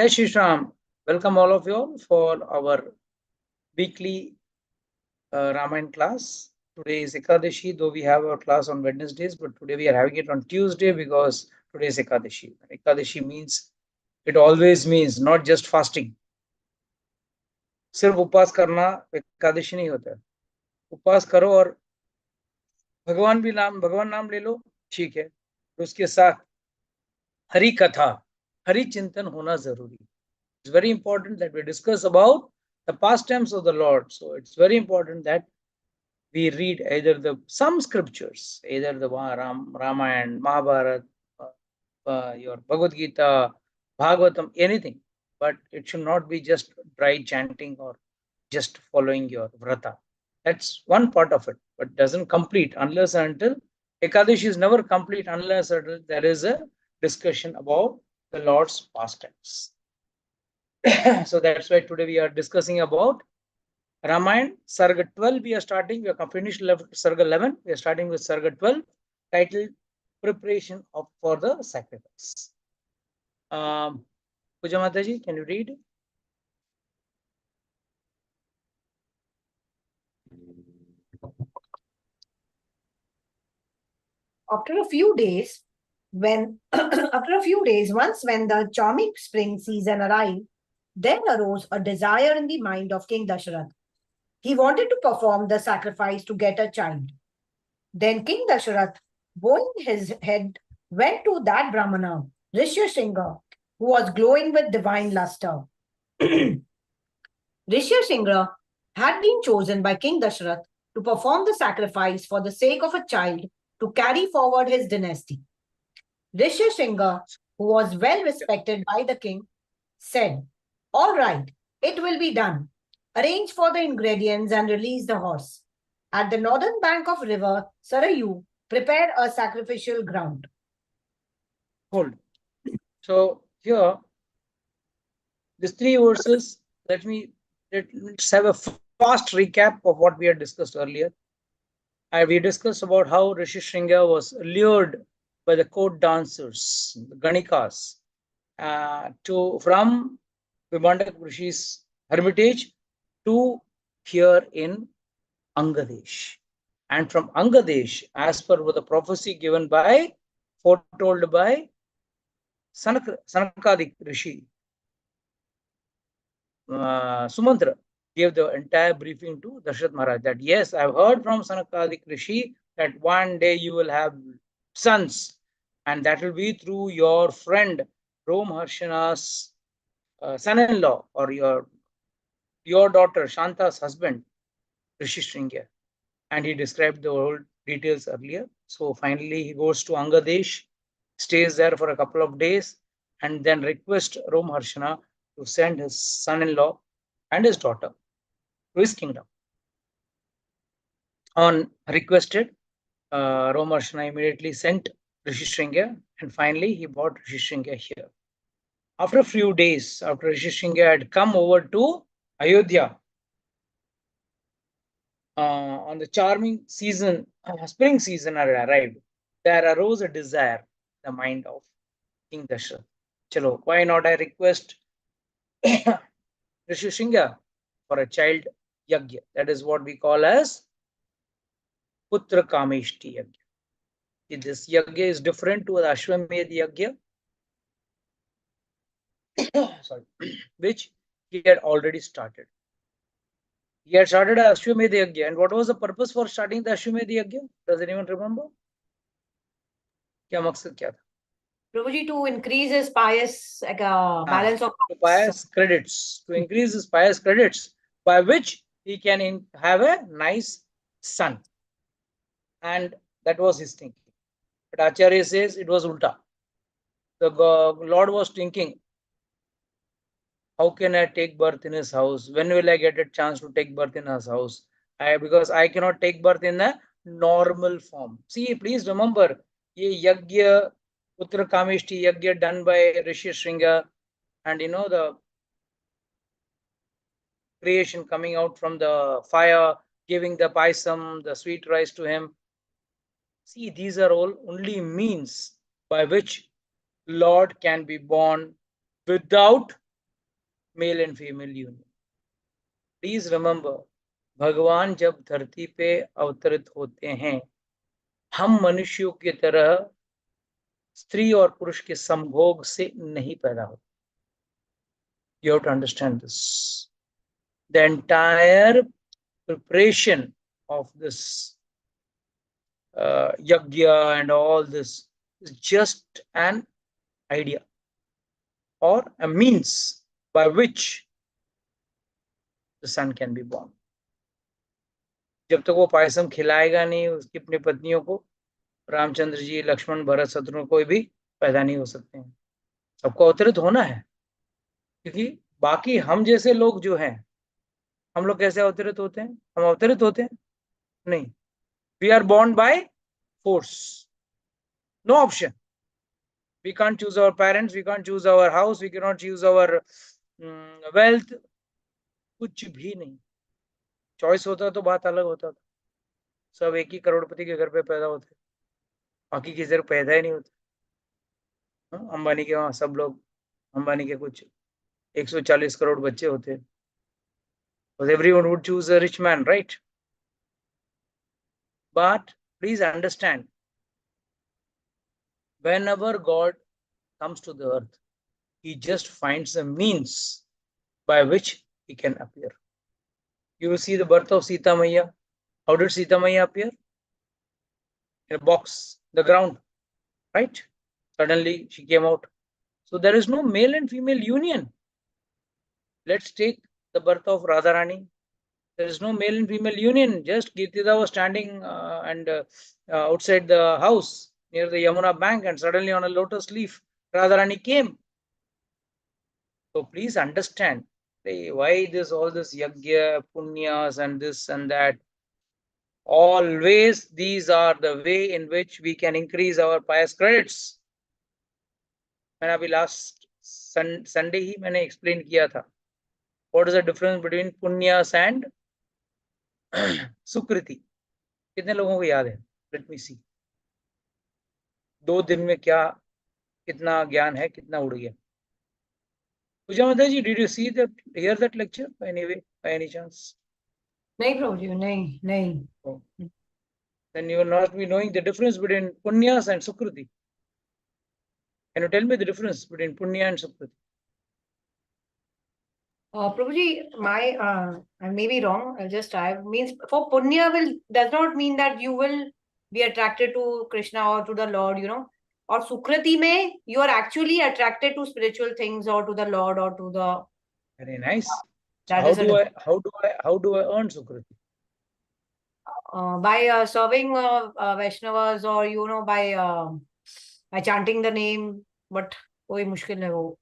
Jai Shri Ram. Welcome all of you all for our weekly Ramayana class. Today is Ekadashi, though we have our class on Wednesdays, but today we are having it on Tuesday because today is Ekadashi. Ekadashi means, it always means not just fasting. सिर्फ उपवास करना एकादशी नहीं होता है. उपवास करो और भगवान नाम ले लो, ठीक है. उसके साथ हरि कथा, हरि चिंतन होना जरूरी. It's very important that we discuss about the pastimes of the Lord. So it's very important that we read either some scriptures, either the Ramayana, Mahabharata, your Bhagavad Gita, Bhagavatam, anything. But it should not be just dry chanting or just following your vrata. That's one part of it, but doesn't complete unless and until Ekadashi is never complete unless until there is a discussion about the Lord's pastimes. So that's why today we are discussing about Ramayana, Sarga 12 we are starting. We have finished Sarga 11. We are starting with Sarga 12, titled Preparation for the Sacrifice. Puja Mataji, can you read? After a few days, once when the charming spring season arrived, there arose a desire in the mind of King Dasaratha. He wanted to perform the sacrifice to get a child. Then King Dasaratha, bowing his head, went to that Brahmana, Rishyasringa, who was glowing with divine luster. Rishyasringa had been chosen by King Dasaratha to perform the sacrifice for the sake of a child to carry forward his dynasty. Rishyasringa, who was well respected by the king, said, "All right, it will be done. Arrange for the ingredients and release the horse. At the northern bank of river Sarayu, prepare a sacrificial ground." Hold. So here, these three verses, let's have a fast recap of what we had discussed earlier. We discussed about how Rishyasringa was lured by the court dancers, the Ganikas, from Vibhandak Rishi's hermitage to here in Angadesh. And from Angadesh, as per the prophecy foretold by Sanakadik Rishi, Sumantra gave the entire briefing to Dasaratha Maharaj that yes, I've heard from Sanakadik Rishi that one day you will have sons, and that will be through your friend Romharshana's son-in-law, or your daughter Shanta's husband, Rishyasringa. And he described the whole details earlier. So finally he goes to Angadesh, stays there for a couple of days, and then requests Romharshana to send his son-in-law and his daughter to his kingdom. On requested, Romharshana immediately sent Rishyasringa, and finally he brought Rishyasringa here. After a few days, after Rishyasringa had come over to Ayodhya, on the charming season, spring season had arrived, there arose a desire in the mind of King Dasaratha. Chalo, why not I request Rishyasringa for a child Yagya? That is what we call as Putra Kameshti Yagya. This Yagya is different to the Ashwamedh Yagya, sorry, which he had already started. He had started Ashwamedh Yagya. And what was the purpose for starting the Ashwamedh Yagya? Does anyone remember? क्या मकसद क्या था? Prabhuji, to increase his pious balance of pious credits, to increase his pious credits, by which he can have a nice son. And that was his thinking. But Acharya says it was ulta. The Lord was thinking, how can I take birth in his house? When will I get a chance to take birth in his house? Because I cannot take birth in a normal form. See, please remember, ye Yagya, Putra Kameshti Yagya done by Rishyasringa, and the creation coming out from the fire, giving the paisam, the sweet rice to him. See, these are all only means by which Lord can be born without male and female union. Please remember, भगवान जब धरती पे अवतरित होते हैं, हम मनुष्यों की तरह स्त्री और पुरुष के संभोग से नहीं पैदा होते. You have to understand this. The entire preparation of this Yagya and all this is just an idea or a means by which the son can be born. जब तक वो पायसम खिलाएगा नहीं उसकी अपनी पत्नियों को, रामचंद्र जी, लक्ष्मण, भरत, शत्रुघ्न कोई भी पैदा नहीं हो सकते हैं. सबको अवतरित होना है, क्योंकि बाकी हम जैसे लोग जो हैं, हम लोग कैसे अवतरित होते हैं? हम अवतरित होते हैं नहीं. We are born by force, no option. We can't choose our parents, we can't choose our house, we cannot choose our wealth. कुछ भी नहीं. चॉइस होता तो बात अलग होता था. सब एक ही करोड़पति के घर पे पैदा होते, बाकी किसी तरह पैदा ही नहीं होते. अंबानी के वहां सब लोग, अंबानी के कुछ 140 करोड़ बच्चे होते. Because everyone would choose a rich man, right? But please understand, whenever God comes to the earth, he just finds a means by which he can appear. You will see the birth of Sita Maiya. How did Sita Maiya appear? In a box, the ground, right? Suddenly she came out. So there is no male and female union. Let's take the birth of Radharani. There is no male and female union. Just Kirtida was standing outside the house near the Yamuna bank, and suddenly on a lotus leaf, Radharani came. So please understand why all this Yagya, Punyas, and this and that. Always these are the way in which we can increase our pious credits. मैंने अभी last Sunday ही मैंने explain किया था. What is the difference between Punyas and Sukriti? कितने लोगों को याद है? Let me see. 2 दिन में क्या कितना ज्ञान है, कितना उड़ गया. पूजा माता जी, did you hear that lecture by any chance? नहीं प्रभु जी, नहीं. Oh. Then you will not be knowing the difference between Punyas and Sukriti. Can you tell me the difference between Punya and Sukriti? Prabhuji, I may be wrong. I'll just try. Means for punya does not mean that you will be attracted to Krishna or to the Lord, Or sukriti mein, you are actually attracted to spiritual things or to the Lord or to the. Very nice. So That how is do I earn Sukriti? By serving Vaishnavas or by chanting the name. But कोई मुश्किल है वो.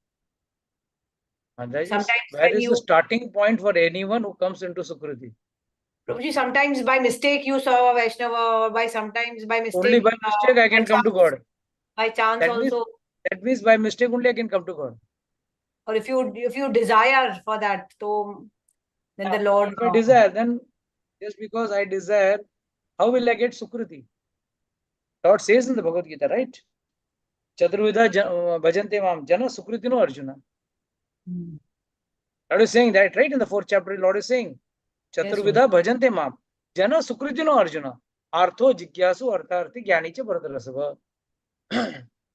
Sometimes where is the starting point for anyone who comes into Sukriti? Prabhuji, sometimes by mistake you serve a Vaishnava, or sometimes by mistake. Only by mistake I can come to God. By chance also. That means by mistake only I can come to God. Or if you desire for that, then the Lord. If I desire, then just because I desire, how will I get Sukriti? Lord says in the Bhagavad Gita, right? Chaturvidha bhajante mam jana Sukritino Arjuna. Lord is saying that, right? In the 4th chapter, Lord is saying, Chaturvidha bhajante mam jana Sukritino Arjuna. Artho jigyasu artharthi jnani cha bharatarasava.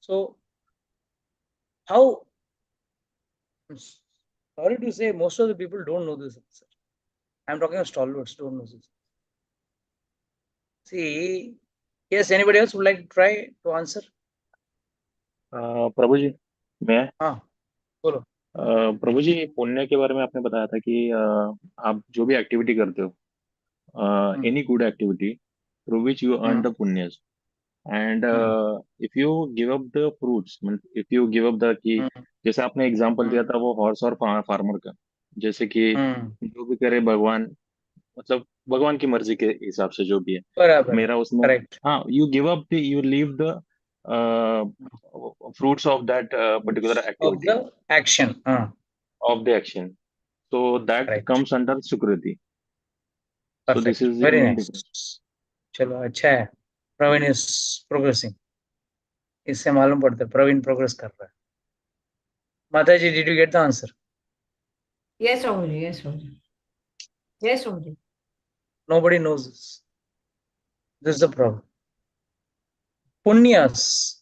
So, how? Sorry to say, most of the people don't know this answer. I'm talking of stalwarts, don't know this. See, yes, anybody else would like to try to answer? प्रभु जी, मैं हाँ बोलो. प्रभु जी, पुण्य के बारे में आपने बताया था कि आप जो भी एक्टिविटी करते हो, any good activity through which you earn the पुण्यस, and if you give up the fruits, if you give up the कि जैसे आपने एग्जांपल दिया था वो हॉर्स और फार्मर का, जैसे कि जो भी करे भगवान, मतलब भगवान की मर्जी के हिसाब से जो भी है, बराबर, मेरा उसमें, correct. हाँ, you give up the, you leave the fruits of that particular activity, of the action, of the action, so that right. comes under Sukriti. So Perfect. this is the Very main nice. difference. चलो अच्छा है. Praveen is progressing. इससे मालूम पड़ता है Praveen progress कर रहा है. माता जी, did you get the answer? Yes, Swamiji. Yes, Swamiji. Yes, Swamiji. Nobody knows this. This is the problem. Punyas.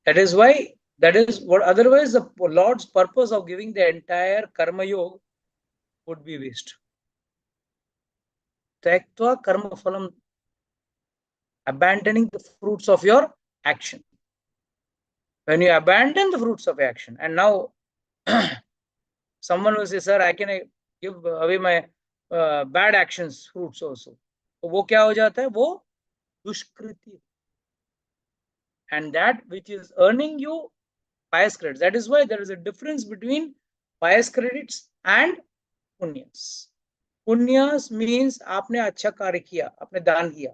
That is what otherwise the Lord's purpose of giving the entire Karma Yoga would be waste. Tyaktva karma phalam, abandoning the fruits of your action. When you abandon the fruits of action, and now someone will say, sir, I can give away my bad actions fruits also. तो वो क्या हो जाता है? वो दुष्कृति. And that which is earning you pious credits. That is why there is a difference between pious credits and punyas. Punyas means आपने अच्छा कार्य किया, आपने दान किया,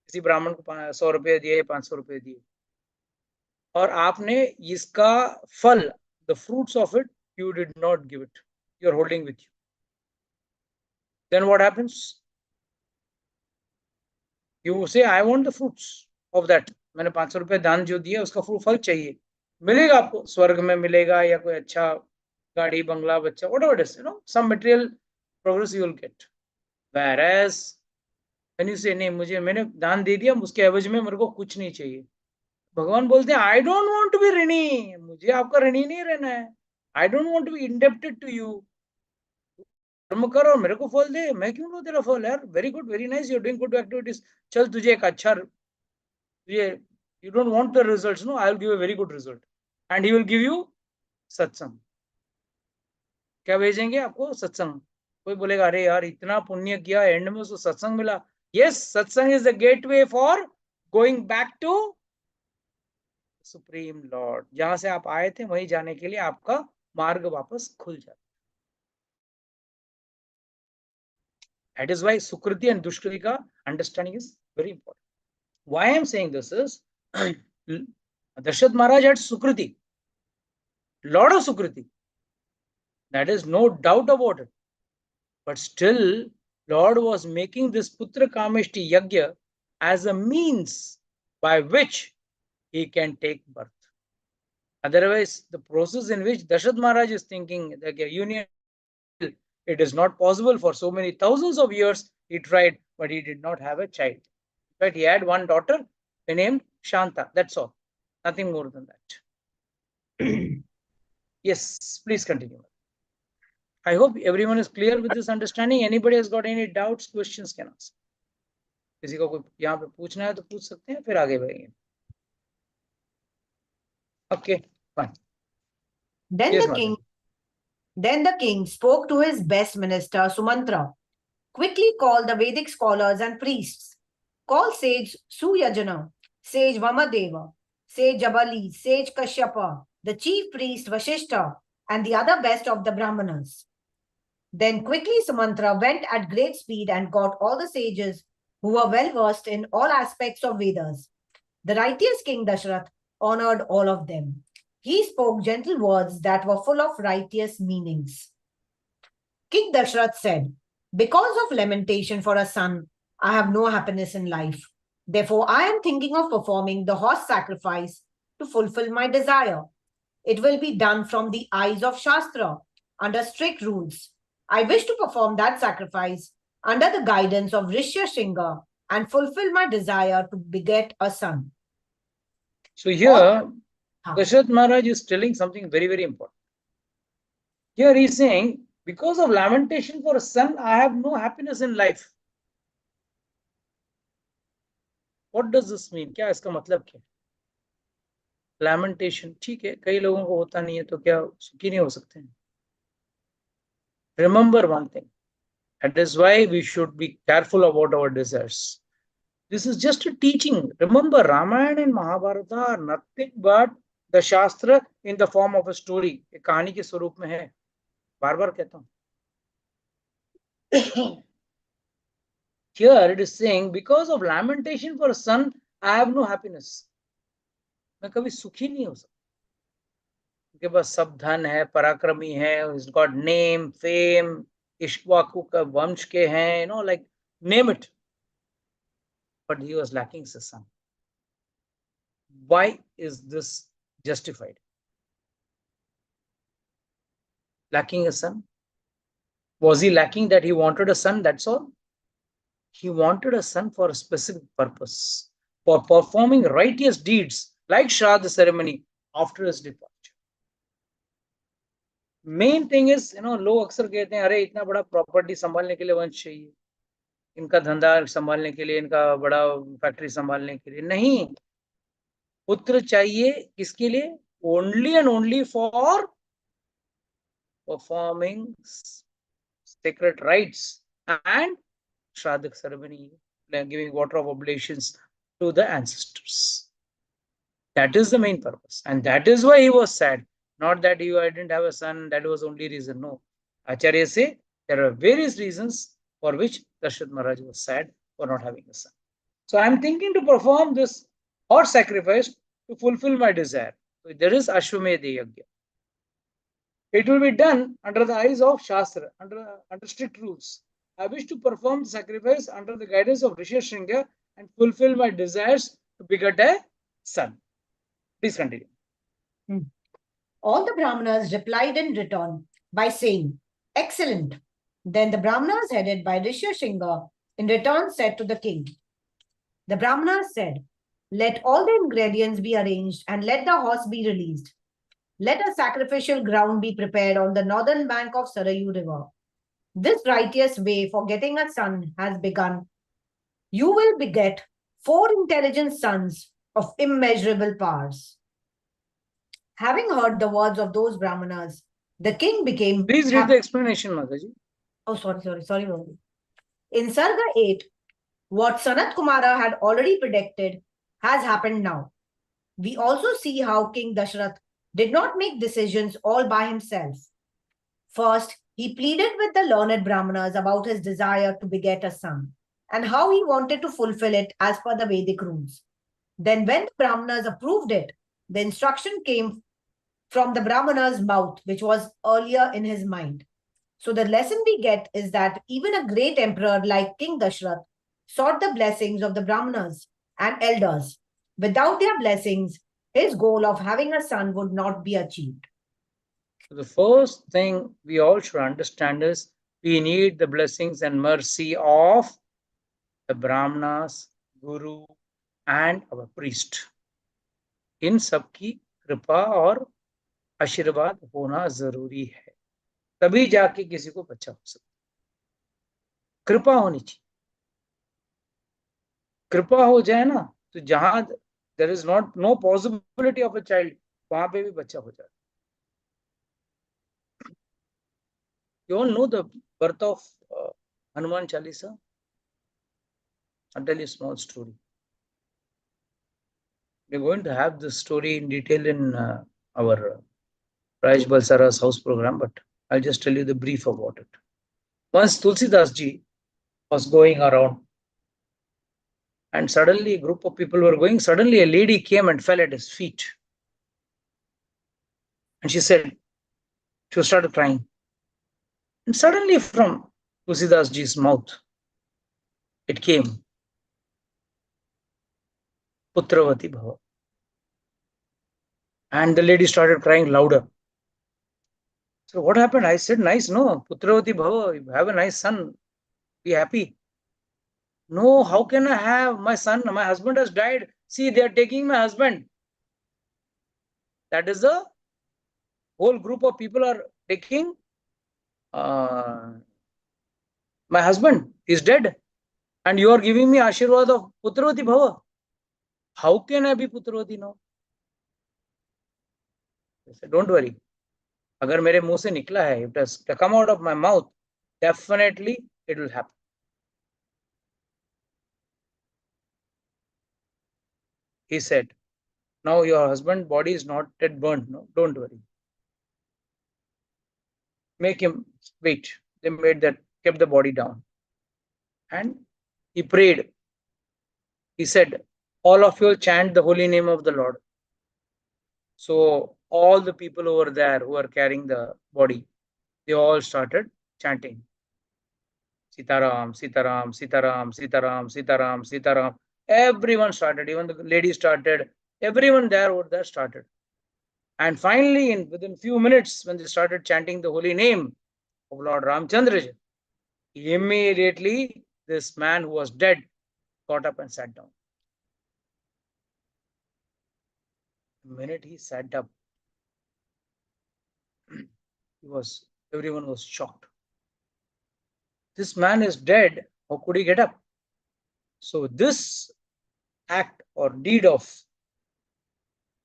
किसी ब्राह्मण को 100 रुपए दिए, 500 रुपए दिए, और आपने इसका फल, the fruits of it, you did not give it. You are holding with you. Then what happens? You say, I want the fruits of that. मैंने 500 रुपए दान जो दिया उसका फल चाहिए. मिलेगा आपको, स्वर्ग में मिलेगा या कोई अच्छा गाड़ी, बंगला, बच्चा, whatever it is, some material progress you will get. Whereas when you say, नहीं, मुझे, मैंने दान दे दिया, उसके एवज में मेरे को कुछ नहीं चाहिए. भगवान बोलते हैं, I don't want to be ऋणी, मुझे आपका ऋणी नहीं रहना है. I don't want to be indebted to you. कर्म कर और मेरे को फल दे, मैं क्यों लो तेरा फल यार. Very good, very nice, you are doing good activities. चल तुझे एक अच्छा, you don't want the results, no, I will give a very good result. And he will give you सत्संग. क्या भेजेंगे आपको? सत्संग. कोई बोलेगा, अरे यार इतना पुण्य किया, एंड में उसको सत्संग मिला. Yes, satsang is the gateway for going back to supreme lord. जहां से आप आए थे वहीं जाने के लिए आपका मार्ग वापस खुल जाता. That is why Sukriti and Dushkriti ka understanding is very important. Why I am saying this is, Dasaratha Maharaj had Sukriti, lot of Sukriti. That is no doubt about it. But still, Lord was making this Putra Kameshti Yagya as a means by which he can take birth. Otherwise, the process in which Dasaratha Maharaj is thinking the union, it is not possible. For so many thousands of years he tried, but he did not have a child. In fact, he had one daughter named Shanta. That's all. Nothing more than that. Yes, please continue. I hope everyone is clear with this understanding. Anybody has got any doubts, questions, can ask. किसी को कोई यहाँ पे पूछना है तो पूछ सकते हैं, फिर आगे बढ़ेंगे. Okay, fine. Then Yes, the king Madam. Then the king spoke to his best minister, Sumantra. Quickly call the Vedic scholars and priests. Call sage Suyajana, sage Vamadeva, sage Jabali, sage Kashyapa, the chief priest Vashishta, and the other best of the Brahmanas. Then quickly Sumantra went at great speed and got all the sages who were well versed in all aspects of Vedas. The righteous King Dasaratha honored all of them. He spoke gentle words that were full of righteous meanings. King Dasaratha said, because of lamentation for a son, I have no happiness in life. Therefore, I am thinking of performing the horse sacrifice to fulfill my desire. It will be done from the eyes of Shastra, under strict rules. I wish to perform that sacrifice under the guidance of Rishya Shringa and fulfill my desire to beget a son. So here, Dasaratha Maharaj is telling something very, very important. Here he is saying, because of lamentation for a son, I have no happiness in life. What does this mean? क्या इसका मतलब क्या? Lamentation, ठीक है, कई लोगों को होता नहीं है, तो क्या सुखी नहीं हो सकते हैं? Remember one thing. That is why we should be careful about our desires. This is just a teaching. Remember, Ramayana and Mahabharata are nothing but the Shastra in the form of a story. एक कहानी के स्वरूप में है. बार बार कहता हूँ. Here it is saying, because of lamentation for a son, I have no happiness. मैं कभी सुखी नहीं हो सकता. उनके पास सब धन है, पराक्रमी है, he's got name, fame, Ikshvaku का वंश के हैं, like name it. But he was lacking a son. Why is this justified? Lacking a son? Was he lacking that he wanted a son? That's all. He wanted a son for a specific purpose, for performing righteous deeds like Shraddha ceremony after his departure. Main thing is, लोग अक्सर कहते हैं, अरे इतना बड़ा property संभालने के लिए वंश चाहिए, इनका धंधा संभालने के लिए, इनका बड़ा फैक्ट्री संभालने के लिए नहीं, पुत्र चाहिए किसके लिए? Only and only for performing sacred rites and Shraddha ceremony, giving water of oblations to the ancestors. That is the main purpose. And that is why he was sad. Not that I didn't have a son, that was only reason. No. Acharya say there are various reasons for which Dasaratha Maharaj was sad for not having a son. So I am thinking to perform this horse sacrifice to fulfill my desire. So there is Ashwamedha Yagya. It will be done under the eyes of Shastra, under strict rules. I wish to perform the sacrifice under the guidance of Rishi Shringa and fulfill my desires to beget a son. Please continue. All the Brahmanas replied in return by saying, "Excellent." Then the Brahmanas headed by Rishi Shringa in return said to the king, the Brahmanas said, "Let all the ingredients be arranged and let the horse be released. Let a sacrificial ground be prepared on the northern bank of Sarayu River. This righteous way for getting a son has begun. You will beget 4 intelligent sons of immeasurable powers." Having heard the words of those Brahmanas, the king became... Please read the explanation, Mataji. Oh, sorry. In Sarga 8, what Sanat Kumara had already predicted has happened now. We also see how King Dasaratha did not make decisions all by himself. First, he pleaded with the learned Brahmanas about his desire to beget a son and how he wanted to fulfill it as per the Vedic rules. Then when the Brahmanas approved it, the instruction came from the Brahmana's mouth, which was earlier in his mind. So the lesson we get is that even a great emperor like King Dasaratha sought the blessings of the Brahmanas and elders. Without their blessings, his goal of having a son would not be achieved. So the first thing we all should understand is we need the blessings and mercy of the Brahmanas, Guru, and our priest. इन सबकी कृपा और आशीर्वाद होना जरूरी है, तभी जाके किसी को बच्चा हो सकता। कृपा होनी चाहिए, कृपा हो जाए ना तो जहां there is no possibility of a child, वहां पे भी बच्चा हो जाए. You all know the birth of Hanuman Chalisa? I'll tell you a small story. We're going to have this story in detail in our Raj Balsara's house program, but I'll just tell you the brief about it. Once Tulsidas ji was going around, and suddenly a group of people were going. Suddenly a lady came and fell at his feet. And she started crying. And suddenly from Tulsidas ji's mouth, it came, Putravati Bhava. And the lady started crying louder. So what happened? I said, nice, no, Putravati Bhava, you have a nice son, be happy. No, how can I have my son? My husband has died. See, they are taking my husband. That is the whole group of people are taking my husband is dead. And you are giving me Ashirwad of Putravati Bhava. How can I be Putravati now? I said, don't worry. Agar mere muh se nikla hai, it has come out of my mouth, definitely it will happen. He said, now your husband's body is not yet burnt. No, don't worry. Make him wait. They kept the body down. And he prayed. He said, all of you chant the holy name of the Lord. So all the people over there who are carrying the body, they all started chanting. Sitaram, Sitaram, Sitaram, Sitaram, Sitaram, Sitaram. Everyone started, even the lady started, everyone over there started. And finally, within few minutes, when they started chanting the holy name, of Lord Ramchandra. Immediately, this man who was dead got up and sat down. The minute he sat up, everyone was shocked. This man is dead. How could he get up? So this act or deed of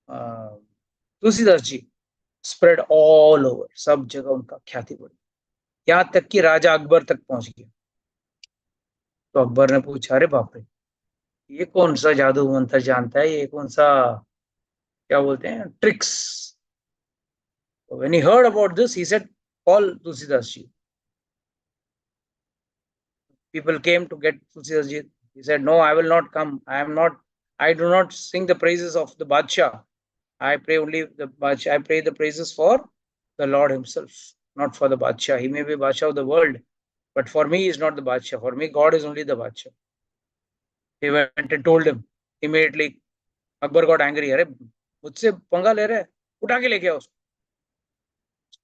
Tulsidas ji spread all over. सब जगह उनका ख्याति बढ़ी, यहाँ तक कि राजा अकबर तक पहुंच गया. तो अकबर ने पूछा, अरे बाप रे, ये कौन सा जादू मंत्र जानता है, ये कौन सा क्या बोलते हैं tricks. When he heard about this, he said, call Tulsidas ji. People came to get Tulsidas ji. He said, no, I will not come. I do not sing the praises of the Badshah. I pray only the Badshah. I pray the praises for the Lord himself, not for the Badshah. He may be Badshah of the world, but for me, he is not the Badshah. For me, God is only the Badshah. He went and told him immediately. Akbar got angry. अरे मुझसे पंगा ले रहे, उठा के लेके आओ उसको.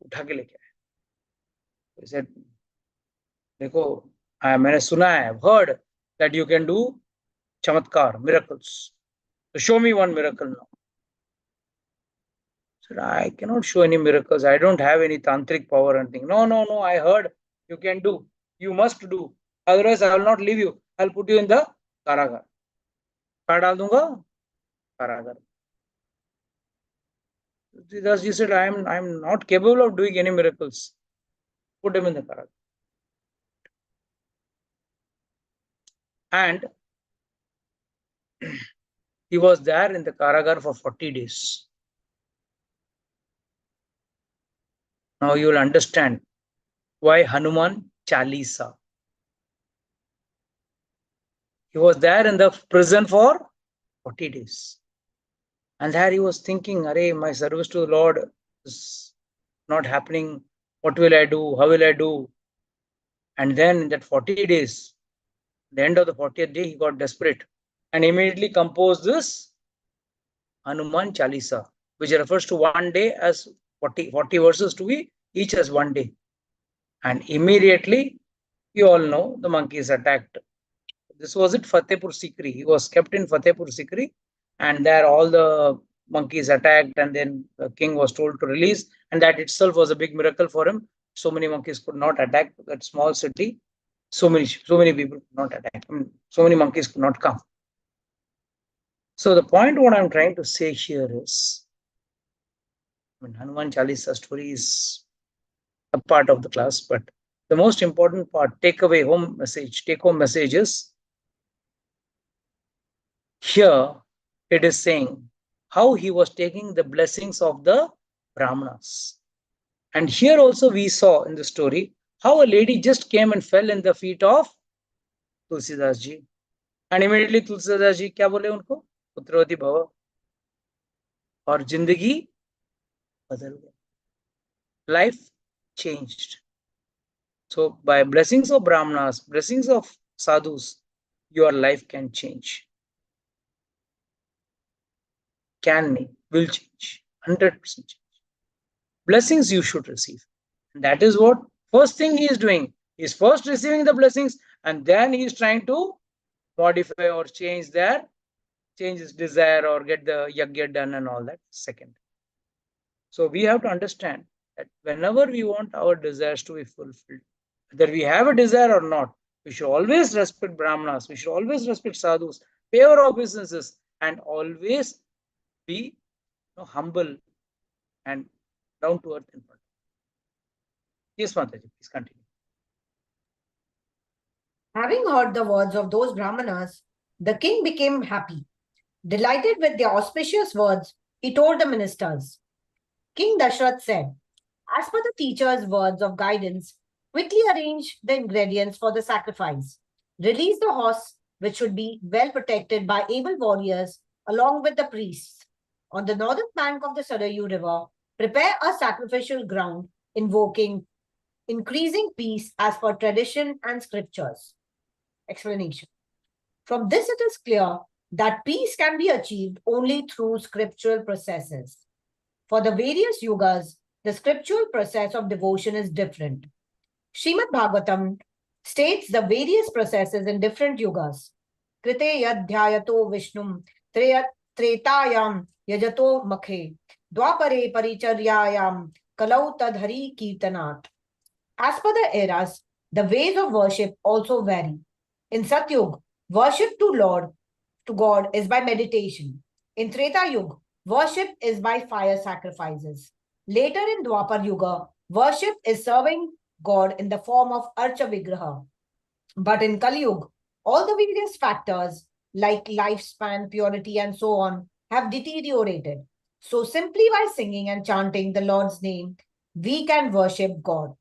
उठा के लेके आए. He said, देखो, मैंने सुना है, heard that you can do chamatkar, miracles. So show me one miracle now. Said, I cannot show any miracles. I don't have any tantric power or anything. No. I heard you can do. You must do. Otherwise, I will not leave you. I'll put you in the Karagar. कहाँ डाल दूंगा? Karagar. Thus he said, I am not capable of doing any miracles. Put him in the Karagar. And he was there in the Karagar for 40 days. Now you will understand why Hanuman Chalisa. He was there in the prison for 40 days. And there he was thinking, Arey, my service to the Lord is not happening. What will I do? How will I do? And then in that 40 days, the end of the 40th day, he got desperate and immediately composed this Hanuman Chalisa, which refers to one day as 40 verses to be each as one day. And immediately, you all know, the monkeys attacked. This was at Fatehpur Sikri. He was kept in Fatehpur Sikri, and there all the monkeys attacked, and then the king was told to release, and that itself was a big miracle for him. So many monkeys could not attack that small city. So many people could not attack. So many monkeys could not come. So the point what I'm trying to say here is, Hanuman Chalisa story is a part of the class, but the most important part, take home message is, here it is saying how he was taking the blessings of the Brahmanas. And here also we saw in the story how a lady just came and fell in the feet of Tulsidas ji. And immediately Tulsidas ji क्या बोले उनको? पुत्रवती भव. और जिंदगी बदल गई. Life changed. So by blessings of Brahmanas, blessings of sadhus, your life can change. Will change. 100% change. Blessings you should receive. And that is what first thing he is doing. He is first receiving the blessings, and then he is trying to modify or change his desire or get the Yagya done and all that. Second. So we have to understand that whenever we want our desires to be fulfilled, whether we have a desire or not, we should always respect Brahmanas, we should always respect sadhus, pay our obeisances, and always be humble and down to earth in front. Yes, Mataji, please continue. Having heard the words of those Brahmanas, the king became happy. Delighted with their auspicious words, he told the ministers. King Dasaratha said, as per the teacher's words of guidance, quickly arrange the ingredients for the sacrifice. Release the horse, which should be well protected by able warriors, along with the priests. On the northern bank of the Sarayu River, prepare a sacrificial ground, invoking increasing peace as per tradition and scriptures. Explanation. From this, it is clear that peace can be achieved only through scriptural processes. For the various yugas, the scriptural process of devotion is different. Srimad Bhagavatam states the various processes in different yugas. Krite yadhyayato Vishnum tretayam yajato makhe dwapare paricharyayam kalau tadhari kirtanat. As per the eras, the ways of worship also vary. In Satyug, worship to God is by meditation. In Treta Yuga, worship is by fire sacrifices. Later in Dwapar Yuga, worship is serving God in the form of Archa Vigraha. But in Kali Yuga, all the various factors like lifespan, purity, and so on have deteriorated. So simply by singing and chanting the Lord's name, we can worship God.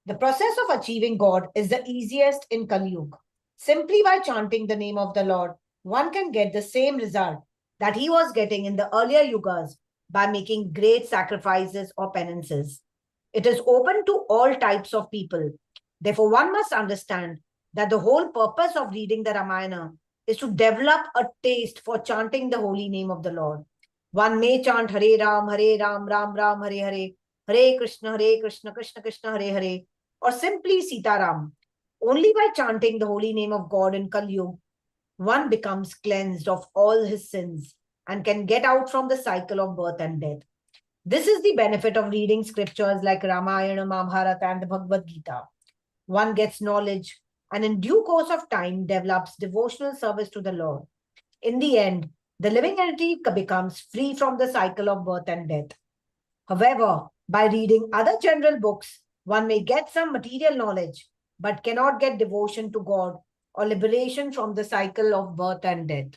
The process of achieving God is the easiest in Kali Yuga. Simply by chanting the name of the Lord, one can get the same result that he was getting in the earlier yugas by making great sacrifices or penances. It is open to all types of people. Therefore, one must understand that the whole purpose of reading the Ramayana is to develop a taste for chanting the holy name of the Lord. One may chant Hare Ram, Ram Ram, Hare Hare Krishna, Krishna Krishna, Hare Hare, or simply Sitaram. Only by chanting the holy name of God in Kali Yuga, one becomes cleansed of all his sins and can get out from the cycle of birth and death. This is the benefit of reading scriptures like Ramayana, Mahabharata, and the Bhagavad Gita. One gets knowledge and in due course of time develops devotional service to the Lord. In the end, the living entity becomes free from the cycle of birth and death. However, by reading other general books, one may get some material knowledge, but cannot get devotion to God or liberation from the cycle of birth and death.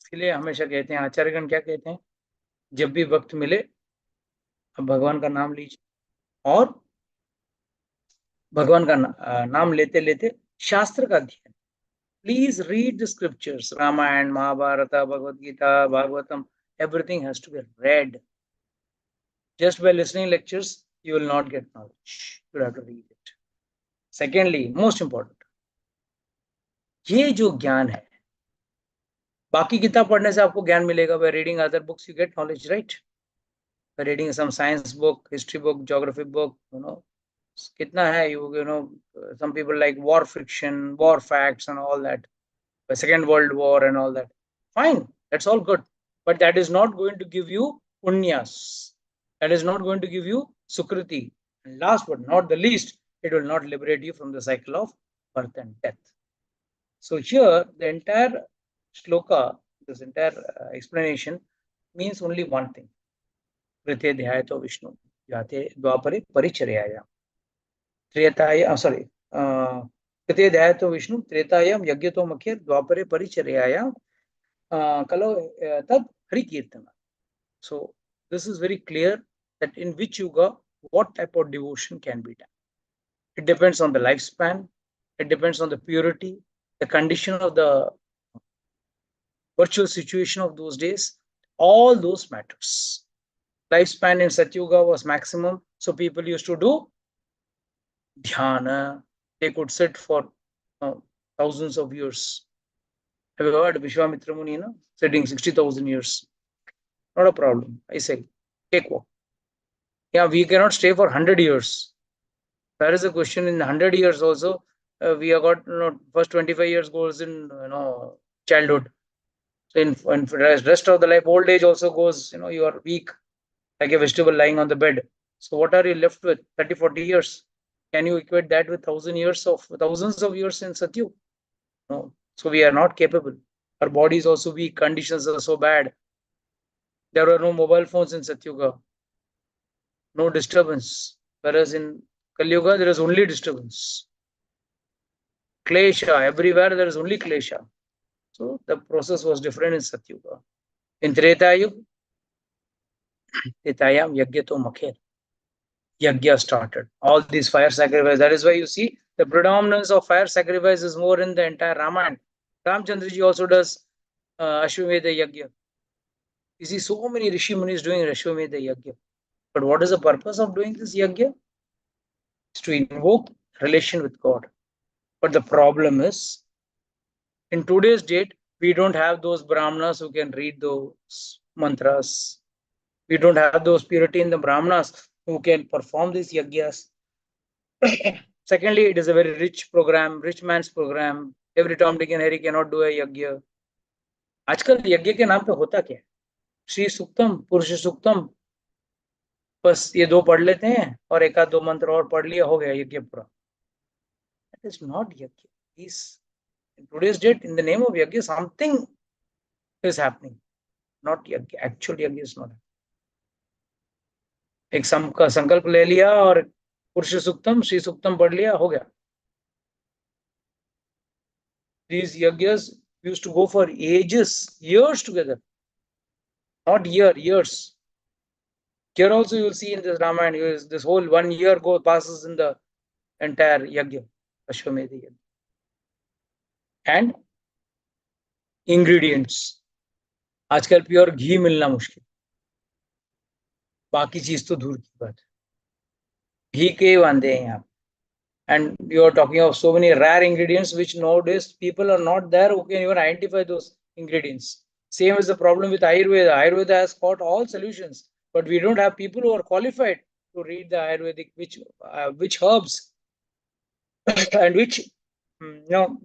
इसलिए हमेशा कहते हैं, आचार्यगण क्या कहते हैं, जब भी वक्त मिले अब भगवान का नाम लीजिए और भगवान का नाम लेते लेते शास्त्र का अध्ययन. Please read the scriptures, Ramayana, Mahabharata, Bhagavad Gita, Bhagavatam. Everything has to be read. Just by listening lectures, you will not get knowledge. You have to read it. Secondly, most important, ये जो ज्ञान है, बाकी किताब पढ़ने से आपको ज्ञान मिलेगा. By reading other books, you get knowledge, right? By reading some science book, history book, geography book, कितना है, you know, some people like war fiction, war facts, and all that. The Second World War and all that. Fine, that's all good. But that is not going to give you punyas. That is not going to give you sukriti. And last but not the least, it will not liberate you from the cycle of birth and death. So here, the entire shloka, this entire explanation means only one thing. Krite dhyayato Vishnu, yate dvapare paricharyaya. Triyataya, sorry. Krite dhyayato Vishnu, Tretayam Yagyato Makhir, Dwapare Paricharyaya, Kalo Tad Hari Kirtana. So this is very clear that in which yuga, what type of devotion can be done. It depends on the lifespan, it depends on the purity, the condition of the virtual situation of those days. All those matters. Lifespan in Satyuga was maximum, so people used to do dhyana. They could sit for thousands of years. Have you heard Vishwamitra Muni, sitting 60,000 years? Not a problem. I say, take walk. Yeah, we cannot stay for 100 years. There is a question in 100 years also. We have got first 25 years goes in childhood. So in rest of the life, old age also goes. You are weak, like a vegetable lying on the bed. So what are you left with? 30, 40 years. Can you equate that with thousands of years in Satyu? No. So we are not capable. Our body is also weak. Conditions are so bad. There were no mobile phones in Satyuga. No disturbance. Whereas in Kali Yuga, there is only disturbance. Klesha. Everywhere there is only Klesha. So the process was different in Satyuga. In Treta Yuga, Tretayam Yagyato Makher. Yagya started. All these fire sacrifices. That is why you see the predominance of fire sacrifice is more in the entire Ramayana. Ramchandraji also does Ashwamedha Yagya. You see so many Rishi Munis doing Ashwamedha Yagya. But what is the purpose of doing this Yagya? It's to invoke relation with God. But the problem is, in today's date, we don't have those Brahmanas who can read those mantras. We don't have those purity in the Brahmanas who can perform these Yagyas. Secondly, it is a very rich program, rich man's program. Every Tom, Dick and Harry cannot do a yagya. आजकल यज्ञ के नाम पे होता क्या है? श्री सूक्तम, पुरुष सूक्तम, बस ये दो पढ़ लेते हैं और एक आध दो मंत्र और पढ़ लिया, हो गया यज्ञ पूरा. That is not yagya. Is in today's date, in the name of yagya, something is happening. Not yagya. Actual yagya is not. एक का संकल्प ले लिया और पुरुष सूक्तम, श्री सूक्तम पढ़ लिया, हो गया. These yagyas used to go for ages, years together. Not years. Here also you will see in this Ramayana, this whole 1 year passes in the entire yagya, Ashwamedha yagya. And ingredients. आजकल pure घी मिलना मुश्किल, बाकी चीज तो दूर की बात है. घी के वांदे हैं यहाँ. And you are talking of so many rare ingredients which nowadays people are not there who can even identify those ingredients. Same is the problem with Ayurveda. Ayurveda has got all solutions, but we don't have people who are qualified to read the Ayurvedic which herbs and which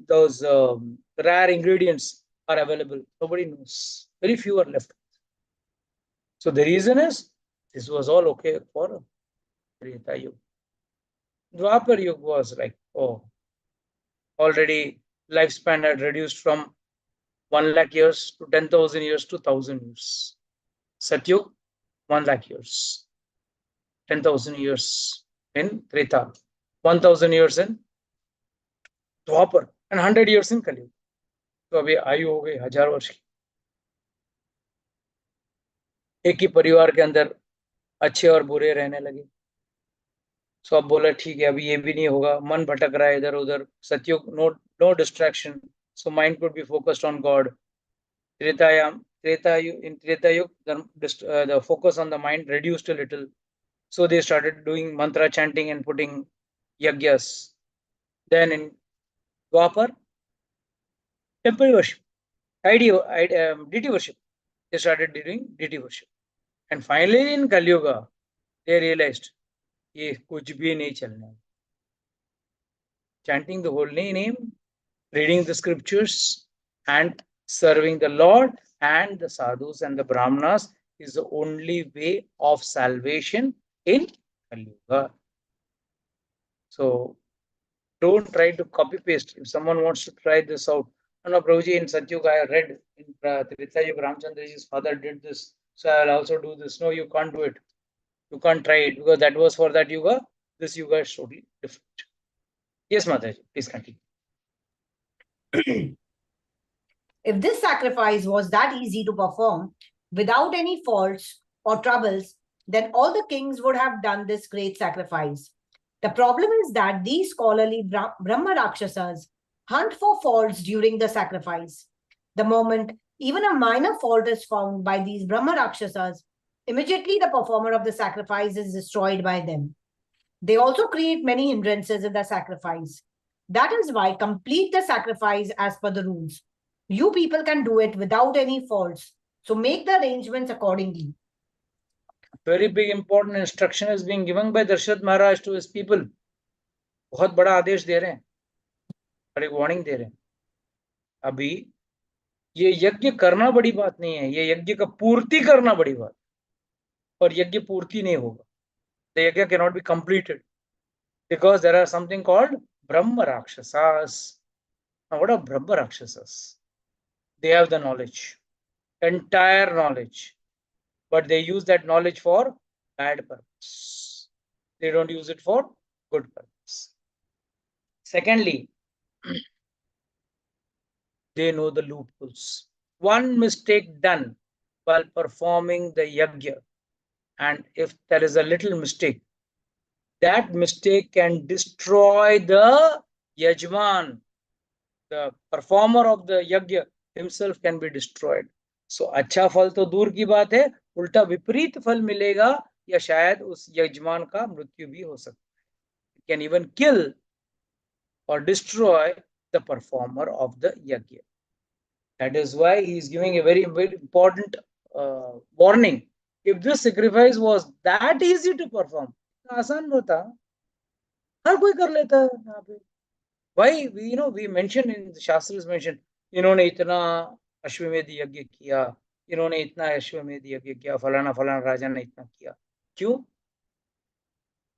those rare ingredients are available. Nobody knows. Very few are left. So the reason is this was all okay for Treta Yuga. Dwapar Yuga was like, already lifespan had reduced from 1 lakh years to 10,000 years to 1,000 years. Satyug, 1 lakh years. 10,000 years in Treta. 1,000 years in Dwapar. And 100 years in Kali. तो अभी आयु हो गई 1000 वर्ष की. एक ही परिवार के अंदर अच्छे और बुरे रहने लगे. सो अब बोला ठीक है, अभी ये भी नहीं होगा, मन भटक रहा है इधर उधर. Satyug, no distraction, so mind could be focused on God. In Treta Yuga, the focus on the mind reduced a little, so they started doing mantra chanting and putting yagyas. Then in Dwapar, temple worship, deity worship, they started doing deity worship. And finally in Kali Yuga, they realized ये कुछ भी नहीं चलना. Chanting the holy name, reading the scriptures, and serving the Lord and the sadhus and the brahmanas is the only way of salvation in Kali Yuga. So don't try to copy paste. If someone wants to try this out, no, Prabhuji, in Satyuga I read in Treta Yuga Ramchandraji's father did this, so I will also do this. No, you can't do it. You can't try it because that was for that yuga. This yuga is totally different. Yes, Mataji, please continue. If this sacrifice was that easy to perform without any faults or troubles, then all the kings would have done this great sacrifice. The problem is that these scholarly Brahma Rakshasas hunt for faults during the sacrifice. The moment even a minor fault is found by these Brahma Rakshasas, immediately the performer of the sacrifice is destroyed by them. They also create many hindrances in the sacrifice. That is why complete the sacrifice as per the rules. You people can do it without any faults. So make the arrangements accordingly. Very big important instruction is being given by Dasaratha Maharaj to his people. बहुत बड़ा आदेश दे रहे हैं और एक warning दे रहे हैं. अभी ये यज्ञ करना बड़ी बात नहीं है, ये यज्ञ का पूर्ति करना बड़ी बात. और यज्ञ पूर्ति नहीं होगा. The yagya cannot be completed because there are something called Brahma Rakshasas. Now, what are Brahma Rakshasas? They have the knowledge, entire knowledge, but they use that knowledge for bad purpose. They don't use it for good purpose. Secondly, they know the loopholes. One mistake done while performing the yagya, and if there is a little mistake, that mistake can destroy the yajman. The performer of the yagya himself can be destroyed. So अच्छा फल तो दूर की बात है, उल्टा विपरीत फल मिलेगा या शायद उस यजमान का मृत्यु भी हो सकता है. It can even kill or destroy the performer of the yagya. That is why he is giving a very, very important warning. If this sacrifice was that easy to perform, आसान होता. हर कोई कर लेता है यहाँ पे. Why we mention in the Shastras mention इन्होंने इतना अश्वमेध यज्ञ किया, इन्होंने इतना अश्वमेध यज्ञ किया, फलाना फलाना राजा ने इतना किया. क्यों?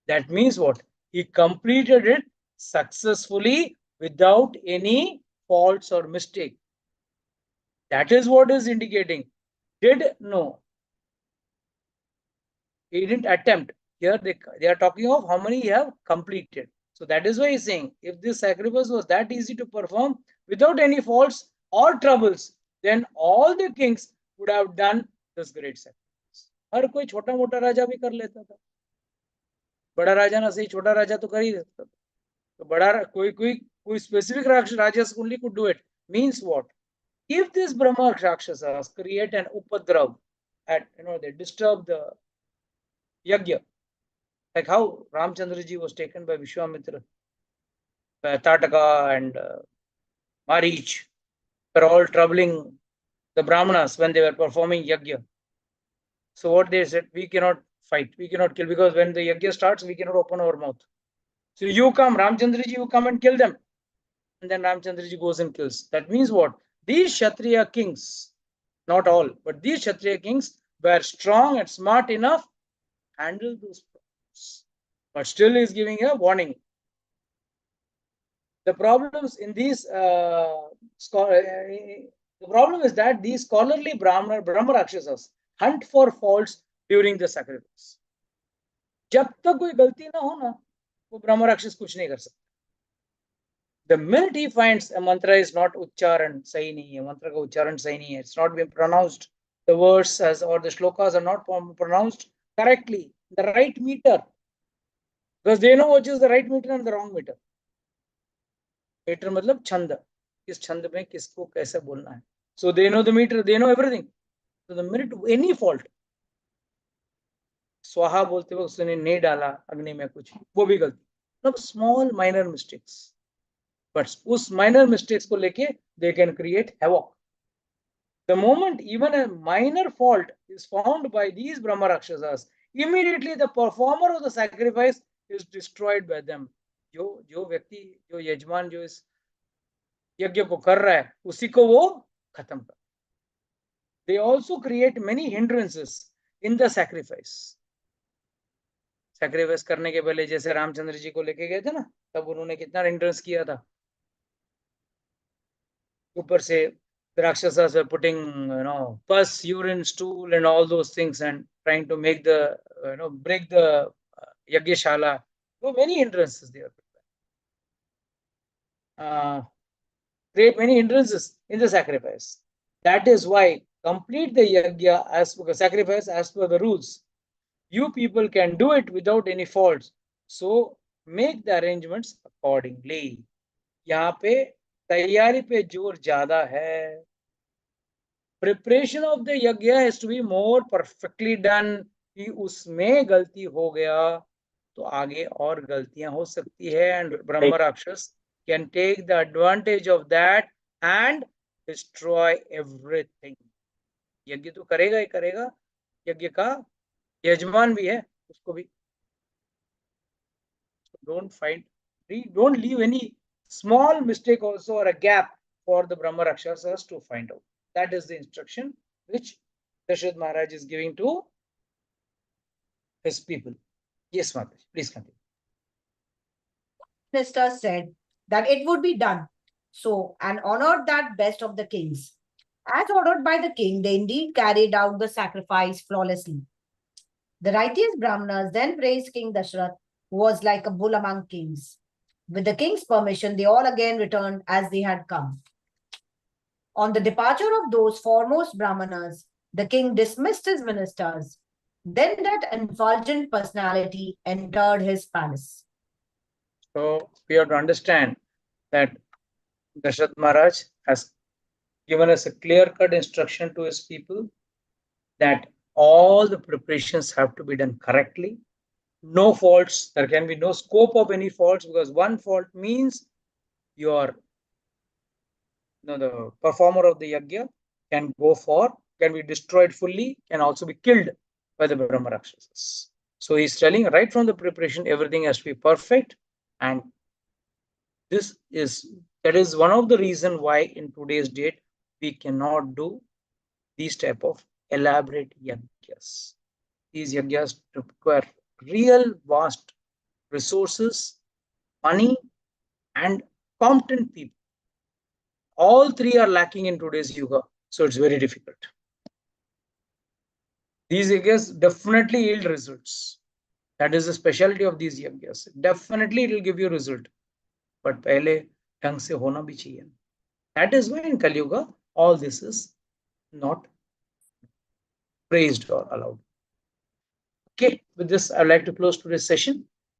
That means what? He completed it successfully without any faults or mistake. That is what is indicating. No, he didn't attempt. Here they are talking of how many he have completed. So that is why he's saying, if this sacrifice was that easy to perform without any faults or troubles, then all the kings would have done this great sacrifice. हर कोई छोटा मोटा राजा भी कर लेता था. बड़ा राजा ना सही, छोटा राजा तो कर ही सकता था. तो बड़ा कोई specific rajas only could do it. Means what? If this Brahma Rakshasas create an upadrav, they disturb the Yagya, like how Ramchandra ji was taken by Vishwamitra, Tataka and Marich were all troubling the Brahmanas when they were performing Yagya. So what they said, we cannot fight, we cannot kill, because when the Yagya starts, we cannot open our mouth. So you come, Ramchandra ji, you come and kill them. And then Ramchandra ji goes and kills. That means what? These Kshatriya kings, not all, but these Kshatriya kings were strong and smart enough to handle those problems. But still is giving a warning. The problems in these the problem is that these scholarly Brahma Rakshasas hunt for faults during the sacrifice. जब तक कोई गलती ना हो ना, वो ब्रह्म राक्षस कुछ नहीं कर सकता. The minute he finds a mantra is not uchcharan, sahi nahi hai, mantra ka uchcharan sahi nahi hai, it's not been pronounced, the verses or the shlokas are not pronounced correctly, the right meter, because they know which is the right meter and the wrong meter. Meter मतलब छंद, किस छंद में किसको कैसे बोलना है. So they know the meter, they know everything. So the minute any fault, स्वाहा बोलते वक्त उसने नहीं डाला अग्नि में कुछ, वो भी गलती. मतलब small minor mistakes. But उस minor mistakes को लेके they can create havoc. The moment even a minor fault is found by these Brahma Rakshasas, immediately the performer of the sacrifice is destroyed by them. जो व्यक्ति, जो यजमान जो इस यज्ञ को कर रहा है, उसी को वो खत्म कर. They also create many hindrances in the sacrifice. Sacrifice करने के पहले जैसे रामचंद्र जी को लेके गए थे ना, तब उन्होंने कितना hindrance किया था. ऊपर से the Rakshasas were putting, pus, urine, stool, and all those things, and trying to make the, break the Yagyashala. So many hindrances there. Create many hindrances in the sacrifice. That is why complete the Yagya as per the sacrifice as per the rules. You people can do it without any faults. So make the arrangements accordingly. यहाँ पे तैयारी पे जोर ज्यादा है. Preparation of the yagya has to be more perfectly done. कि उसमें गलती हो गया तो आगे और गलतियां हो सकती है, and Brahma Rakshas can take the advantage of that and destroy everything. यज्ञ तो करेगा ही करेगा, यज्ञ का यजमान भी है, उसको भी. Don't leave any small mistake also or a gap for the Brahma Rakshasas to find out. That is the instruction which Dasaratha Maharaj is giving to his people. Yes, Mataji, please continue. Minister said that it would be done so and honored that best of the kings. As ordered by the king, they indeed carried out the sacrifice flawlessly. The righteous Brahmanas then praised King Dasaratha, who was like a bull among kings. With the king's permission, they all again returned as they had come. On the departure of those foremost Brahmanas, the king dismissed his ministers. Then that effulgent personality entered his palace. So we have to understand that Dasaratha Maharaj has given us a clear-cut instruction to his people that all the preparations have to be done correctly. No faults. There can be no scope of any faults, because one fault means the performer of the yagya can be destroyed fully, can also be killed by the Brahma Rakshasas. So he's telling right from the preparation, everything has to be perfect, And that is one of the reason why in today's date we cannot do these type of elaborate yagyas. These yagyas require real vast resources, money, and competent people. All three are lacking in today's yuga, so it's very difficult. These yagyas definitely yield results. That is the specialty of these yagyas. Definitely it will give you result, but पहले ढंग से होना भी चाहिए. That is why in Kali Yuga all this is not praised or allowed. Okay, with this I'd like to close today's session.